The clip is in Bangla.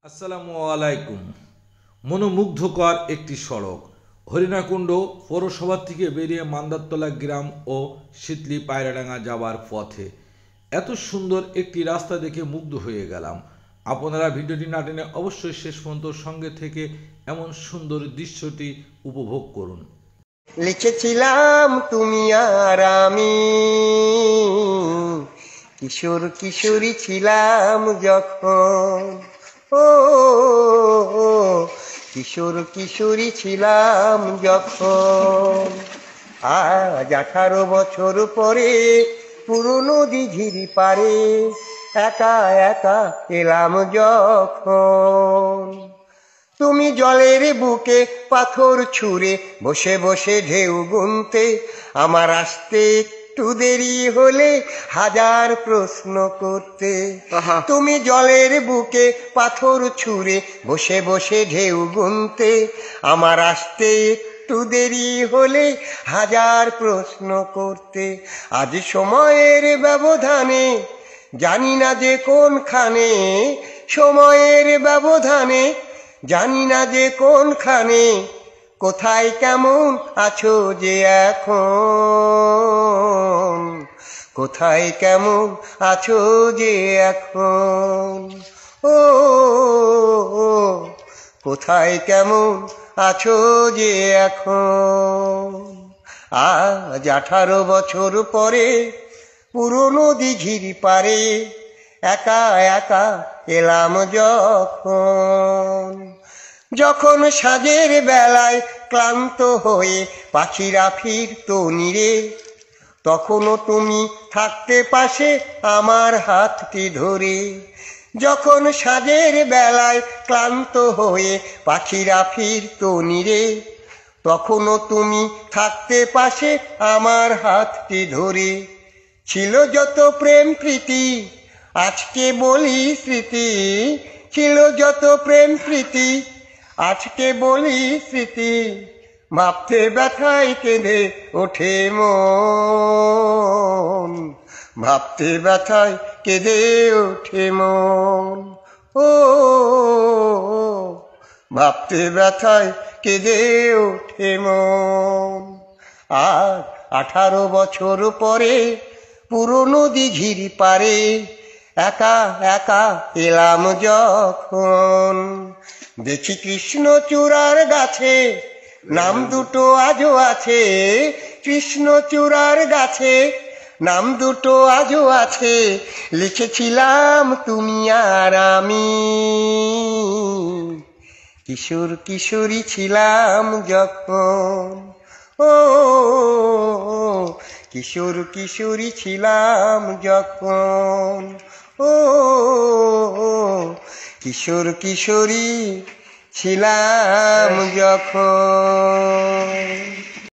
আসসালামু আলাইকুম। মনোমুগ্ধকর একটি সড়ক হরিণাকুণ্ড পৌরসভা থেকে বেরিয়ে মান্দারতলা গ্রাম ও শীতলি পায়রাডাঙ্গা যাবার পথে এত সুন্দর একটি রাস্তা দেখে মুগ্ধ হয়ে গেলাম। আপনারা ভিডিওটি না টেনে অবশ্যই শেষ পর্যন্ত সঙ্গে থেকে এমন সুন্দর দৃশ্যটি উপভোগ করুন। লিখেছিলাম তুমি আর আমি কিশোর কিশোরী ছিলাম যখন, ও কিশোর কিশোরী ছিলাম যখন। আজ 18 বছর পরে পুরনো দিঘির পারে একা একা এলাম যখন। তুমি জলের বুকে পাথর ছুঁড়ে বসে বসে ঢেউ গুনতে, আমার আসতে একটু দেরি হলে হাজার প্রশ্ন করতে। তুমি জলের বুকে পাথর ছুঁড়ে বসে বসে ঢেউ গুনতে, আমার আসতে একটু দেরি হলে হাজার প্রশ্ন করতে। আজ সময়ের ব্যবধানে জানি না যে কোনখানে, সময়ের ব্যবধানে জানি না যে কোনখানে, কোথায় কেমন আছো যে এখন, কোথায় কেমন আছো যে এখন, ও কোথায় কেমন আছো যে এখন। আজ 18 বছর পরে পুরনো দিঘির পারে একা একা এলাম যখন। যখন সাঁঝের বেলায় ক্লান্ত হয়ে পাখিরা ফিরতো নিরে, তখনও তুমি থাকতে পাশে আমার হাতটি ধরে। যখন সাঁঝের বেলায় ক্লান্ত হয়ে পাখিরা ফিরতো নিরে, তখনও তুমি থাকতে পাশে আমার হাতটি ধরে। ছিল যত প্রেম প্রীতি আজকে বলি স্মৃতি, ছিল যত প্রেম প্রীতি আজকে বলি স্মৃতি, ভাবতে ব্যথায় কেঁদে ওঠে মন, ভাবতে ব্যথায় কেঁদে ওঠে মন, ও ভাবতে ব্যথায় কেঁদে ওঠে মন। আর 18 বছর পরে পুরনো দিঘির পারে একা একা এলাম যখন। দেখি কৃষ্ণচূড়ার গাছে নাম দুটো আজও আছে, কৃষ্ণচূড়ার গাছে নাম দুটো আজও আছে, লিখেছিলাম তুমি আর আমি কিশোর কিশোরী ছিলাম যখন, ও কিশোর কিশোরী ছিলাম যখন, ও কিশোর কিশোরী ছিলাম যখন।